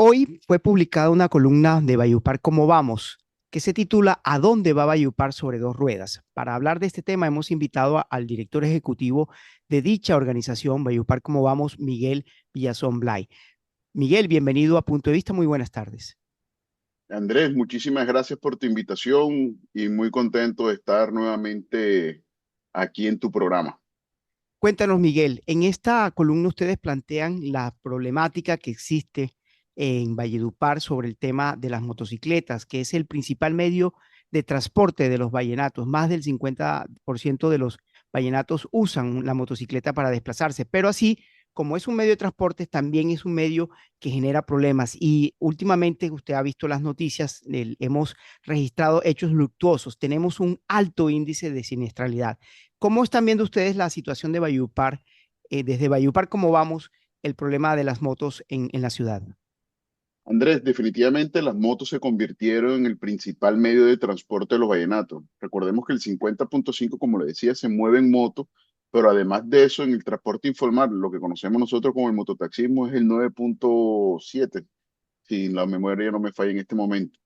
Hoy fue publicada una columna de Valledupar ¿Cómo vamos?, que se titula ¿A dónde va Valledupar sobre dos ruedas? Para hablar de este tema hemos invitado al director ejecutivo de dicha organización, Valledupar ¿Cómo vamos?, Miguel Villazón Blay. Miguel, bienvenido a Punto de Vista, muy buenas tardes. Andrés, muchísimas gracias por tu invitación y muy contento de estar nuevamente aquí en tu programa. Cuéntanos, Miguel, en esta columna ustedes plantean la problemática que existe en Valledupar sobre el tema de las motocicletas, que es el principal medio de transporte de los vallenatos. Más del 50% de los vallenatos usan la motocicleta para desplazarse, pero así como es un medio de transporte, también es un medio que genera problemas. Y últimamente usted ha visto las noticias, hemos registrado hechos luctuosos, tenemos un alto índice de siniestralidad. ¿Cómo están viendo ustedes la situación de Valledupar? Desde Valledupar, ¿cómo vamos el problema de las motos en la ciudad? Andrés, definitivamente las motos se convirtieron en el principal medio de transporte de los vallenatos. Recordemos que el 50.5, como le decía, se mueve en moto, pero además de eso, en el transporte informal, lo que conocemos nosotros como el mototaxismo es el 9.7, si la memoria no me falla en este momento.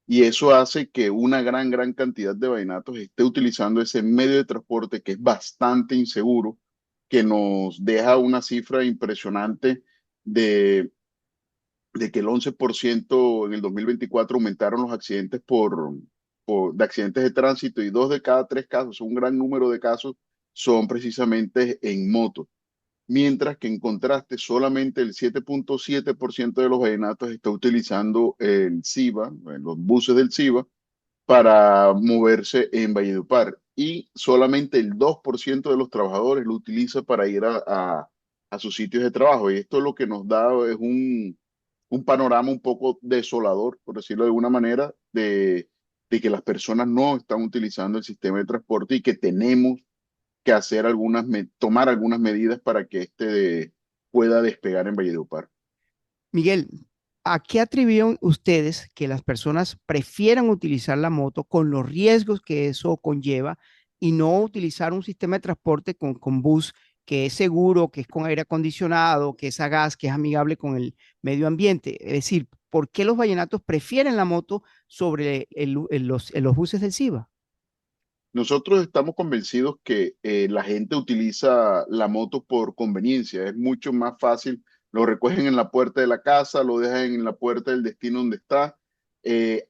Y eso hace que una gran cantidad de vallenatos esté utilizando ese medio de transporte que es bastante inseguro, que nos deja una cifra impresionante de, de que el 11% en el 2024 aumentaron los accidentes de accidentes de tránsito y dos de cada tres casos, un gran número de casos, son precisamente en moto. Mientras que en contraste solamente el 7.7% de los vallenatos está utilizando el SIVA, los buses del SIVA, para moverse en Valledupar y solamente el 2% de los trabajadores lo utiliza para ir a sus sitios de trabajo. Y esto lo que nos da es un panorama un poco desolador, por decirlo de alguna manera, de que las personas no están utilizando el sistema de transporte y que tenemos que hacer tomar algunas medidas para que pueda despegar en Valledupar. Miguel, ¿a qué atribuyen ustedes que las personas prefieran utilizar la moto con los riesgos que eso conlleva y no utilizar un sistema de transporte con bus que es seguro, que es con aire acondicionado, que es a gas, que es amigable con el medio ambiente? Es decir, ¿por qué los vallenatos prefieren la moto sobre los buses del SIVA? Nosotros estamos convencidos que la gente utiliza la moto por conveniencia. Es mucho más fácil. Lo recogen en la puerta de la casa, lo dejan en la puerta del destino donde está.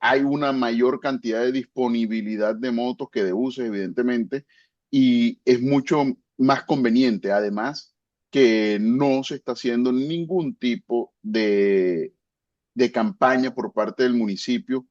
Hay una mayor cantidad de disponibilidad de motos que de buses, evidentemente, y es mucho más conveniente. Además, que no se está haciendo ningún tipo de campaña por parte del municipio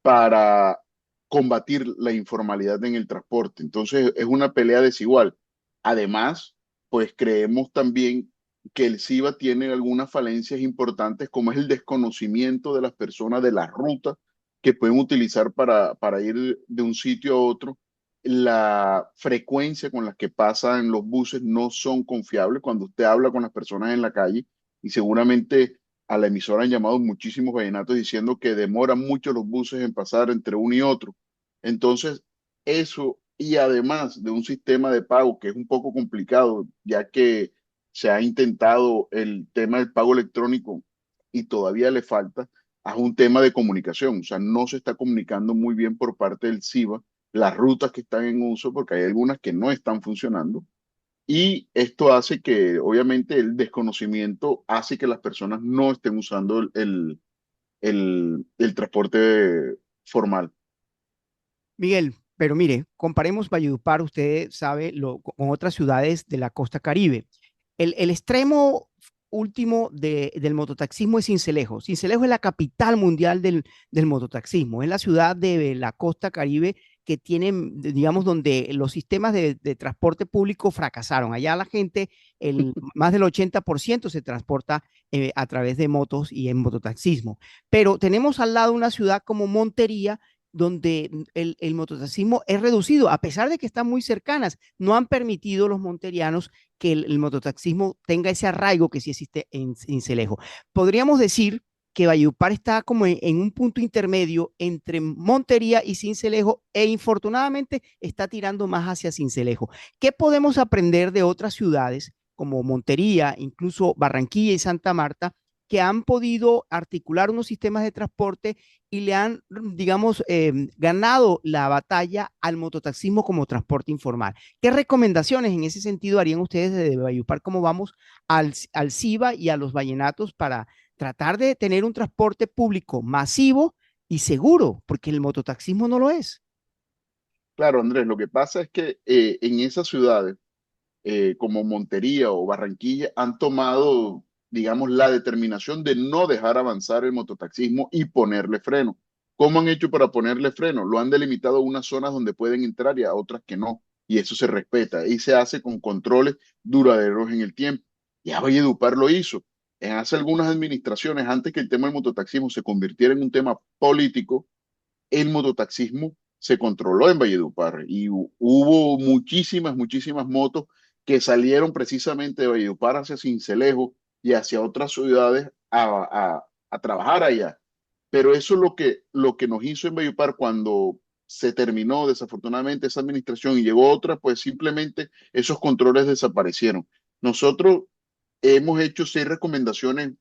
para combatir la informalidad en el transporte. Entonces, es una pelea desigual. Además, pues creemos también que el SIVA tiene algunas falencias importantes, como es el desconocimiento de las personas de las rutas que pueden utilizar para ir de un sitio a otro. La frecuencia con la que pasan los buses no son confiables cuando usted habla con las personas en la calle y seguramente a la emisora han llamado muchísimos vallenatos diciendo que demoran mucho los buses en pasar entre uno y otro. Entonces, eso y además de un sistema de pago que es un poco complicado, ya que se ha intentado el tema del pago electrónico y todavía le falta, es un tema de comunicación. O sea, no se está comunicando muy bien por parte del SIVA las rutas que están en uso, porque hay algunas que no están funcionando y esto hace que, obviamente, el desconocimiento hace que las personas no estén usando el transporte formal. Miguel, pero mire, comparemos Valledupar, usted sabe, con otras ciudades de la costa Caribe. El extremo último del mototaxismo es Sincelejo. Sincelejo es la capital mundial del mototaxismo. Es la ciudad de la costa Caribe que tiene, digamos, donde los sistemas de transporte público fracasaron. Allá la gente, más del 80% se transporta a través de motos y en mototaxismo. Pero tenemos al lado una ciudad como Montería, donde el mototaxismo es reducido, a pesar de que están muy cercanas. No han permitido los monterianos que el mototaxismo tenga ese arraigo que sí existe en Cincelejo. Podríamos decir que Valledupar está como en un punto intermedio entre Montería y Cincelejo e infortunadamente está tirando más hacia Cincelejo. ¿Qué podemos aprender de otras ciudades como Montería, incluso Barranquilla y Santa Marta, que han podido articular unos sistemas de transporte y le han, digamos, ganado la batalla al mototaxismo como transporte informal. ¿Qué recomendaciones en ese sentido harían ustedes desde Valledupar? ¿Cómo vamos al CIBA y a los vallenatos para tratar de tener un transporte público masivo y seguro? Porque el mototaxismo no lo es. Claro, Andrés, lo que pasa es que en esas ciudades como Montería o Barranquilla han tomado, digamos, la determinación de no dejar avanzar el mototaxismo y ponerle freno. ¿Cómo han hecho para ponerle freno? Lo han delimitado a unas zonas donde pueden entrar y a otras que no. Y eso se respeta y se hace con controles duraderos en el tiempo. Ya Valledupar lo hizo. En hace algunas administraciones, antes que el tema del mototaxismo se convirtiera en un tema político, el mototaxismo se controló en Valledupar y hubo muchísimas motos que salieron precisamente de Valledupar hacia Sincelejo y hacia otras ciudades a trabajar allá. Pero eso es lo que nos hizo en Valledupar cuando se terminó desafortunadamente esa administración y llegó otra, pues simplemente esos controles desaparecieron. Nosotros hemos hecho 6 recomendaciones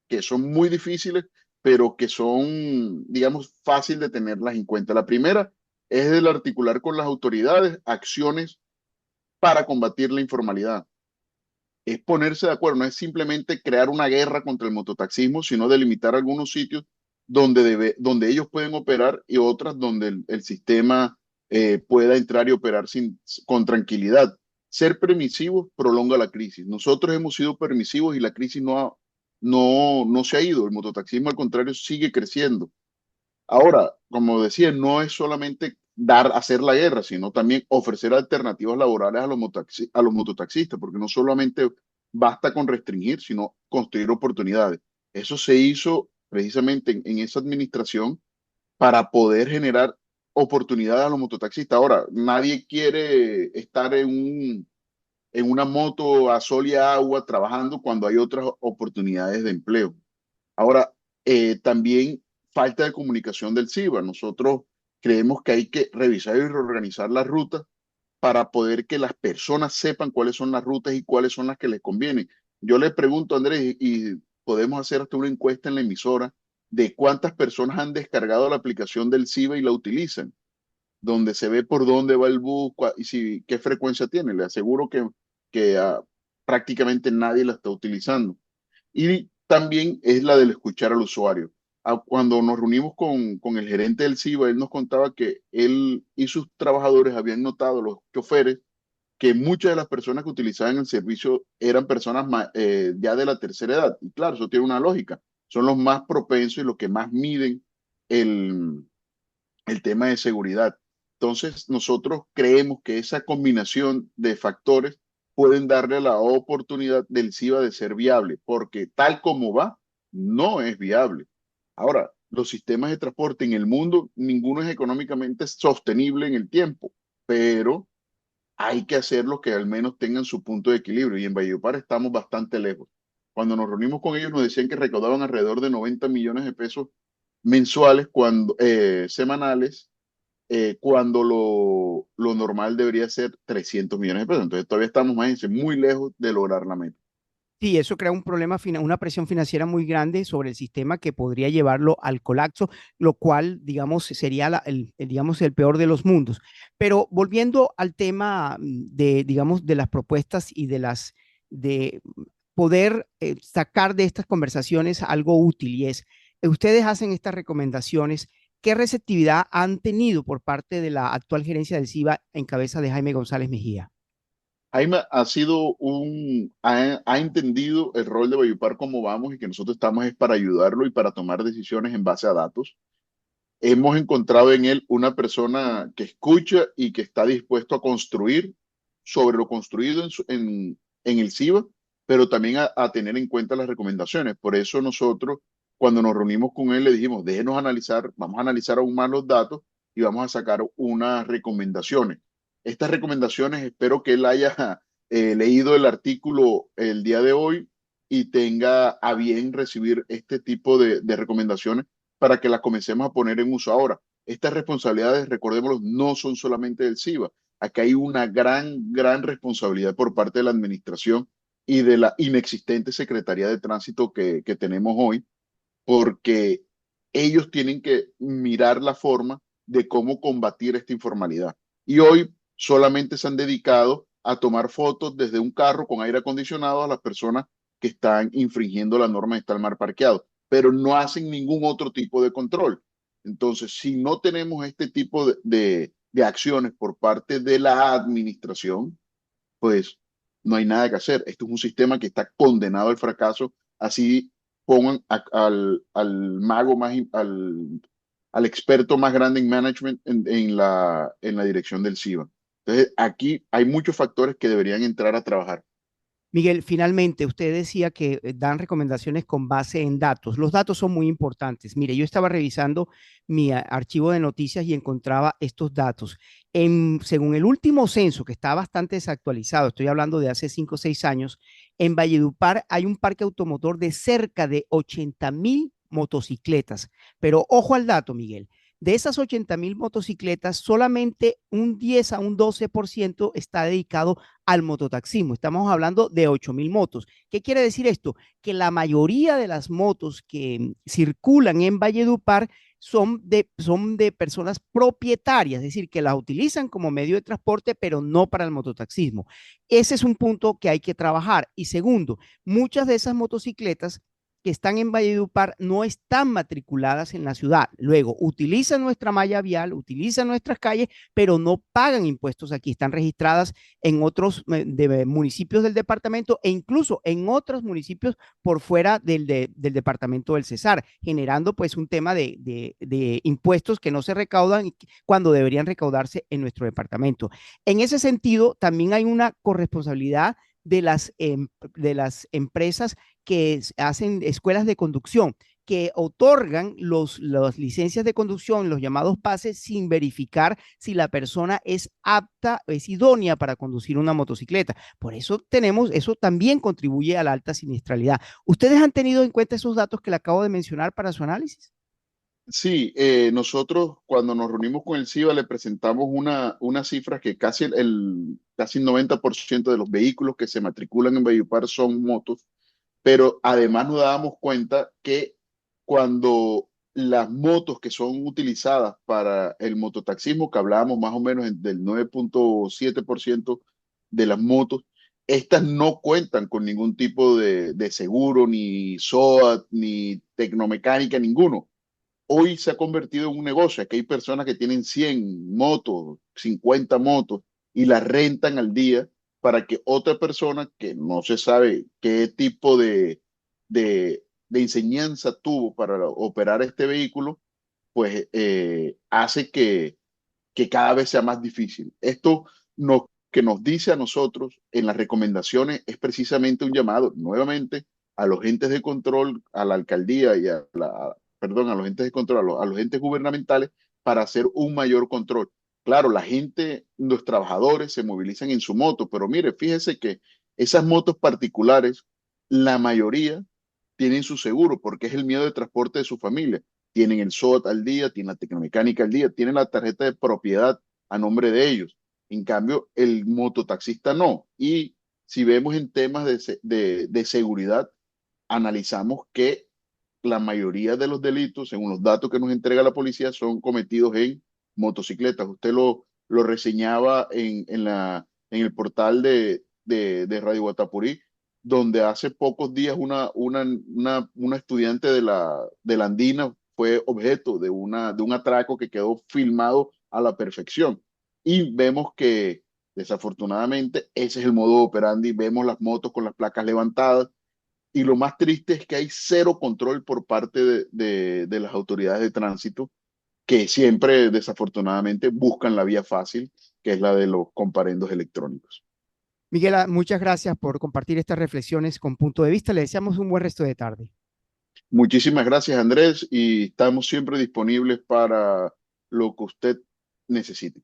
que son muy difíciles, pero que son, digamos, fácil de tenerlas en cuenta. La primera es el articular con las autoridades acciones para combatir la informalidad. Es ponerse de acuerdo, no es simplemente crear una guerra contra el mototaxismo, sino delimitar algunos sitios donde ellos pueden operar y otras donde el sistema pueda entrar y operar con tranquilidad. Ser permisivos prolonga la crisis. Nosotros hemos sido permisivos y la crisis no se ha ido. El mototaxismo, al contrario, sigue creciendo. Ahora, como decía, no es solamente hacer la guerra, sino también ofrecer alternativas laborales a a los mototaxistas, porque no solamente basta con restringir, sino construir oportunidades. Eso se hizo precisamente en esa administración para poder generar oportunidades a los mototaxistas. Ahora, nadie quiere estar en una moto a sol y a agua trabajando cuando hay otras oportunidades de empleo. Ahora, también falta de comunicación del CIBA. Nosotros creemos que hay que revisar y reorganizar las rutas para poder que las personas sepan cuáles son las rutas y cuáles son las que les convienen. Yo le pregunto, Andrés, y podemos hacer hasta una encuesta en la emisora de cuántas personas han descargado la aplicación del CIBA y la utilizan, donde se ve por dónde va el bus y si, qué frecuencia tiene. Le aseguro que prácticamente nadie la está utilizando. Y también es la del escuchar al usuario. Cuando nos reunimos con el gerente del CIBA, él nos contaba que él y sus trabajadores habían notado, los choferes, que muchas de las personas que utilizaban el servicio eran personas ya de la tercera edad. Y claro, eso tiene una lógica. Son los más propensos y los que más miden el, el tema de seguridad. Entonces, nosotros creemos que esa combinación de factores pueden darle la oportunidad del CIBA de ser viable, porque tal como va, no es viable. Ahora, los sistemas de transporte en el mundo, ninguno es económicamente sostenible en el tiempo, pero hay que hacerlo que al menos tengan su punto de equilibrio. Y en Valledupar estamos bastante lejos. Cuando nos reunimos con ellos nos decían que recaudaban alrededor de 90 millones de pesos mensuales, semanales, cuando lo normal debería ser 300 millones de pesos. Entonces todavía estamos, imagínense, muy lejos de lograr la meta. Sí, eso crea un problema, una presión financiera muy grande sobre el sistema que podría llevarlo al colapso, lo cual, digamos, sería digamos, el peor de los mundos. Pero volviendo al tema de, digamos, de las propuestas y de poder sacar de estas conversaciones algo útil y es, ustedes hacen estas recomendaciones, ¿qué receptividad han tenido por parte de la actual gerencia del CIBA en cabeza de Jaime González Mejía? Jaime ha entendido el rol de Bayupar como vamos y que nosotros estamos es para ayudarlo y para tomar decisiones en base a datos. Hemos encontrado en él una persona que escucha y que está dispuesto a construir sobre lo construido en el CIBA, pero también a tener en cuenta las recomendaciones. Por eso nosotros, cuando nos reunimos con él, le dijimos, déjenos analizar, vamos a analizar aún más los datos y vamos a sacar unas recomendaciones. Estas recomendaciones, espero que él haya leído el artículo el día de hoy y tenga a bien recibir este tipo de recomendaciones para que las comencemos a poner en uso ahora. Estas responsabilidades, recordémoslo, no son solamente del CIBA. Acá hay una gran responsabilidad por parte de la administración y de la inexistente Secretaría de Tránsito que tenemos hoy, porque ellos tienen que mirar la forma de cómo combatir esta informalidad. Y hoy solamente se han dedicado a tomar fotos desde un carro con aire acondicionado a las personas que están infringiendo la norma de estar mal parqueado, pero no hacen ningún otro tipo de control. Entonces, si no tenemos este tipo de acciones por parte de la administración, pues no hay nada que hacer. Esto es un sistema que está condenado al fracaso. Así pongan al mago más, al experto más grande en management en la dirección del CIBA. Entonces, aquí hay muchos factores que deberían entrar a trabajar. Miguel, finalmente, usted decía que dan recomendaciones con base en datos. Los datos son muy importantes. Mire, yo estaba revisando mi archivo de noticias y encontraba estos datos. Según el último censo, que está bastante desactualizado, estoy hablando de hace 5 o 6 años, en Valledupar hay un parque automotor de cerca de 80,000 motocicletas. Pero ojo al dato, Miguel. De esas 80,000 motocicletas, solamente un 10 a un 12% está dedicado al mototaxismo. Estamos hablando de 8,000 motos. ¿Qué quiere decir esto? Que la mayoría de las motos que circulan en Valledupar son de personas propietarias, es decir, que las utilizan como medio de transporte, pero no para el mototaxismo. Ese es un punto que hay que trabajar. Y segundo, muchas de esas motocicletas que están en Valledupar no están matriculadas en la ciudad. Luego, utilizan nuestra malla vial, utilizan nuestras calles, pero no pagan impuestos aquí. Están registradas en otros municipios del departamento e incluso en otros municipios por fuera del departamento del Cesar, generando pues un tema de impuestos que no se recaudan cuando deberían recaudarse en nuestro departamento. En ese sentido, también hay una corresponsabilidad de las empresas que hacen escuelas de conducción, que otorgan las licencias de conducción, los llamados pases, sin verificar si la persona es apta, es idónea para conducir una motocicleta. Por eso eso también contribuye a la alta siniestralidad. ¿Ustedes han tenido en cuenta esos datos que le acabo de mencionar para su análisis? Sí, nosotros cuando nos reunimos con el CIBA le presentamos una cifra que casi el 90% de los vehículos que se matriculan en Valledupar son motos, pero además nos dábamos cuenta que cuando las motos que son utilizadas para el mototaxismo, que hablábamos más o menos del 9,7% de las motos, estas no cuentan con ningún tipo de seguro, ni SOAT, ni tecnomecánica, ninguno. Hoy se ha convertido en un negocio. Aquí hay personas que tienen 100 motos, 50 motos y las rentan al día para que otra persona que no se sabe qué tipo de enseñanza tuvo para operar este vehículo, pues hace que cada vez sea más difícil. Esto que nos dice a nosotros en las recomendaciones es precisamente un llamado nuevamente a los entes de control, a la alcaldía y perdón, a los entes de control, a los entes gubernamentales para hacer un mayor control. Claro, la gente, los trabajadores se movilizan en su moto, pero mire, fíjese que esas motos particulares, la mayoría tienen su seguro porque es el miedo de transporte de su familia. Tienen el SOT al día, tienen la tecnomecánica al día, tienen la tarjeta de propiedad a nombre de ellos. En cambio, el mototaxista no. Y si vemos en temas de seguridad, analizamos que la mayoría de los delitos, según los datos que nos entrega la policía, son cometidos en motocicletas. Usted lo reseñaba en el portal de Radio Guatapurí, donde hace pocos días una estudiante de la Andina fue objeto de un atraco que quedó filmado a la perfección. Y vemos que desafortunadamente ese es el modo operandi. Vemos las motos con las placas levantadas y lo más triste es que hay cero control por parte de las autoridades de tránsito, que siempre desafortunadamente buscan la vía fácil, que es la de los comparendos electrónicos. Miguel, muchas gracias por compartir estas reflexiones con punto de vista. Le deseamos un buen resto de tarde. Muchísimas gracias, Andrés, y estamos siempre disponibles para lo que usted necesite.